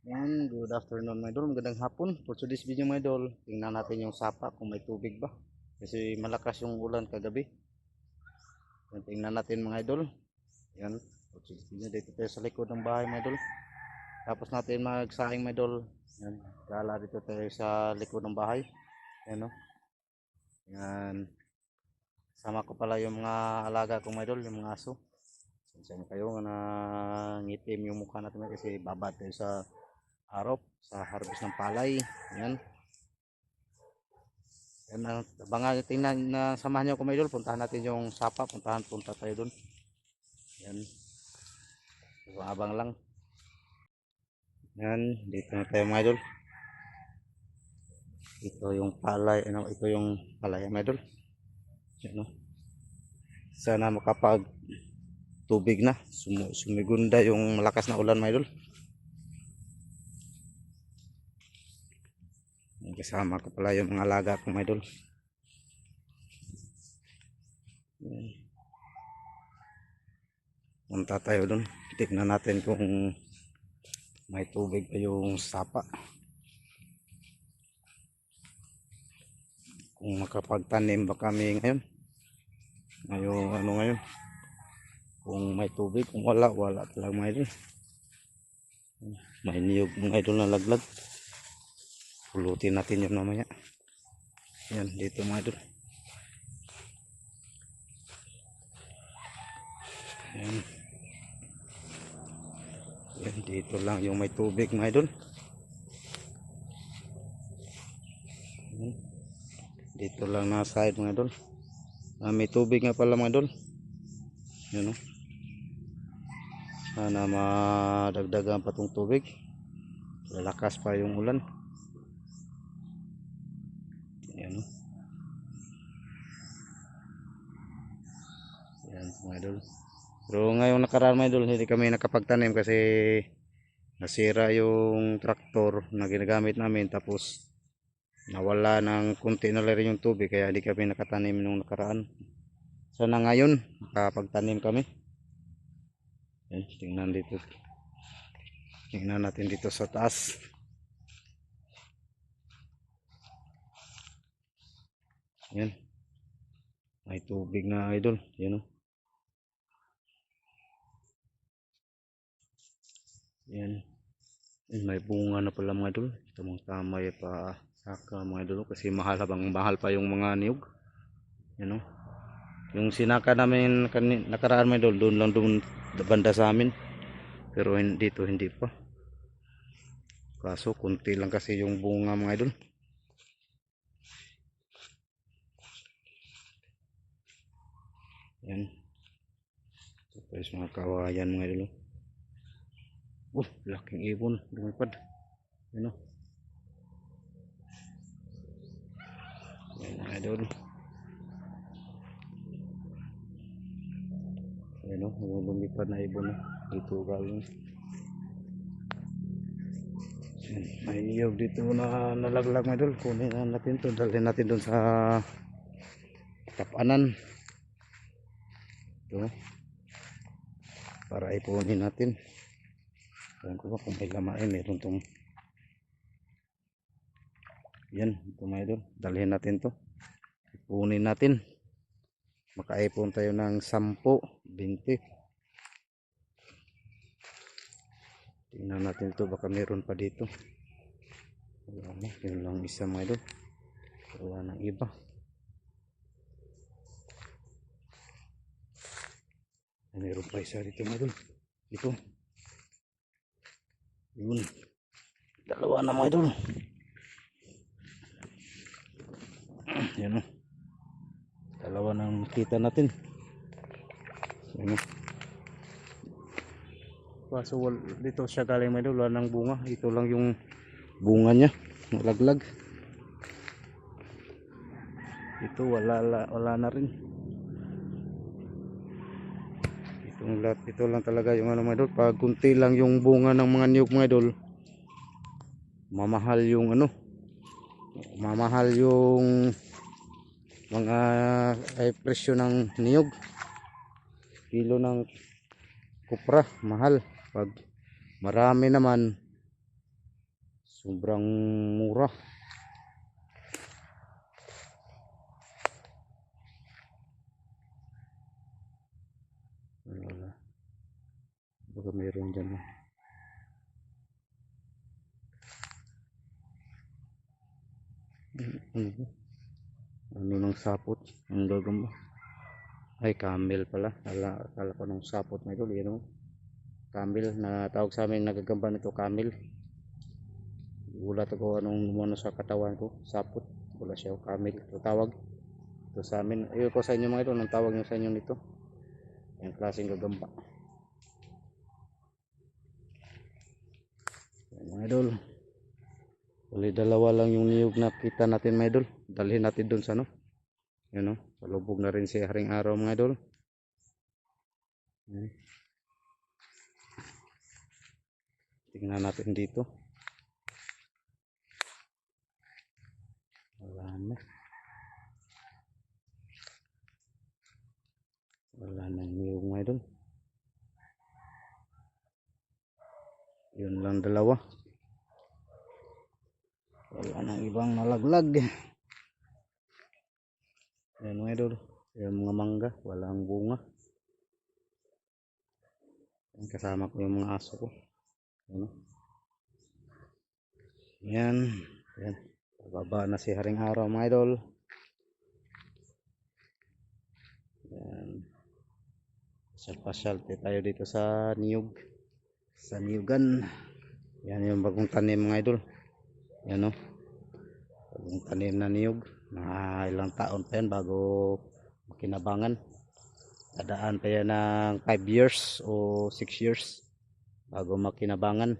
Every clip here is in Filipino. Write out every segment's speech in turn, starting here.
Yan, good afternoon mga idol, magandang hapon. For today's video mga idol, tingnan natin yung sapa kung may tubig ba. Kasi malakas yung ulan kagabi. Yan, tingnan natin mga idol. Yan, for today's video, dito tayo sa likod ng bahay mga idol. Tapos natin magsaing mga idol. Yan, gala dito tayo sa likod ng bahay. Yan o. Yan, sama ko pala yung mga alaga kong mga idol, yung mga aso. Sensya kayo na ngitim yung mukha natin kasi babad tayo sa araw sa harvest ng palay. Yan. Yan ang abangan tingnan na samahan niyo ko mga idol. Puntahan natin yung sapa, punta tayo doon. Yan. So, abang lang. Yan, dito na tayo mga idol. Ito yung palay, ito yung palay mga idol. Yan, no? Sana makapag tubig na. Sumigunda yung malakas na ulan mga idol. Kasama ko pala yung mga alaga ko mga idol. Yan. Punta tayo doon. Tignan natin kung may tubig pa yung sapa. Kung makapagtanim ba kami ngayon. Ngayon. Kung may tubig, kung wala talaga mga idol. May niyog mga idol na laglag. Pulutin natin yun mamaya. Yan, dito mga idol. Yan. Yan, dito lang yung may tubig mga idol. Yan. Dito lang na side mga idol. May tubig nga pala mga idol. Yan o. Sana madagdagan pa tong tubig. Lalakas pa yung ulan. Yan o. Yan mga idol. Pero ngayong nakaraan mga idol, hindi kami nakapagtanim kasi nasira yung traktor na ginagamit namin, tapos nawala ng kunti na rin yung tubig, kaya hindi kami nakatanim nung nakaraan. Sana ngayon makapagtanim kami. Yan, tingnan natin dito sa taas. Yan, may tubig na idol. Yan o. Yan, may bunga na pala mga idol. Tamang tama pa saka mga idol kasi mahal pa yung mga niyog. Yan o. Yung sinaka namin nakaraan mga idol, doon banda sa amin. Pero dito hindi pa. Kaso kunti lang kasi yung bunga mga idol. Yan. Tapos mga kawayan mga idol. Laking ibon. Lumipad. Yan o. Yan mga idol. Yan o. Lumipad na ibon. Dito galing. May niyog dito na nalaglag mga idol. Kunin natin to. Dalhin natin doon sa tapanan. Ito. Para ipunin natin. Alam ko ba kung may lamain, meron tong yan, ito mga idol, dalhin natin to, ipunin natin, makaipon tayo ng 10, 20. Tingnan natin to, baka meron pa dito. Wala na, yun lang isa mga idol, wala nang iba. Meron pa isa dito mga idol, ito yun, dalawa na mga idol. Yan o, dalawa nang kita natin. Yan o. Kaso dito siya galing mga idol, wala nang bunga. Ito lang yung bunga nya, nalaglag. Ito wala na rin. Ito lang talaga yung ano mga idol. Pag kunti lang yung bunga ng mga niyog mga idol, mamahal yung mga presyo ng niyog. Kilo ng kupra mahal. Pag marami naman, Sobrang mura. Wala. Baka meron dyan. Ano ng sapot? Ang gagamba. Ay, camel pala. Akala ko ng sapot na ito. Yan o. Camel na tawag sa amin nagagamba nito, camel. Gulat ako anong lumano sa katawan ko. Sapot. Wala siya. Camel. Ito tawag. Ito sa amin. Ayun ko sa inyo mga ito. Anong tawag nyo sa inyo nito? Yung klaseng gagamba. Yan, mga idol. Uli dalawa lang yung niyog na kita natin mga idol. Dalhin natin dun sa ano. Yan o. Palubog na rin si Haring Araw mga idol. Yan. Tingnan natin dito. Wala na. Wala na niyog mga idol. Yun lang dalawa. Wala nang ibang nalaglag. Yan mga idol. Yung mga mangga. Walang bunga. Yan, kasama ko yung mga aso ko. Yan. Yan. Yan. Pababa na si Haring Araw mga idol. Yan. Pasyal-pasyal tayo dito sa niyog. Sa niyugan. Yan yung bagong tanim mga idol. Yan o. Bagong tanim na niyog. Mga ilang taon pa yan bago makinabangan. Dadaan pa yan ng 5 years o 6 years bago makinabangan.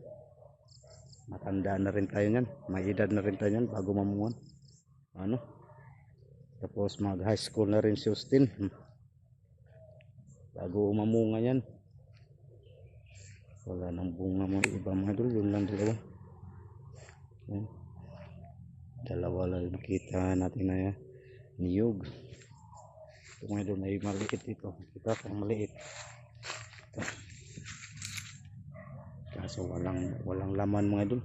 Matanda na rin tayo nyan. May edad na rin tayo nyan bago mamungan. Ano? Tapos mag high school na rin si Austin. Bago mamunga yan. Wala nang bunga mga iba mga idol. Yun lang dalawa. Yan. Dalawa lang nakita natin na niyog. Ito mga idol, may maliit dito. Kita kung maliit. Ito. Kaso walang laman mga idol.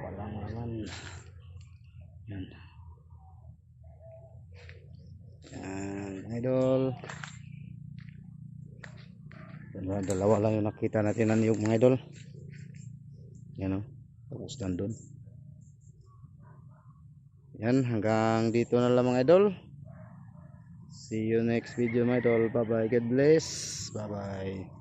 Walang laman. Yan. Yan mga idol. Dalawa lang yung nakita natin na niyog mga idol. Yan o. Tapos nandun. Yan, hanggang dito na lang mga idol. See you next video mga idol. Bye bye. God bless. Bye bye.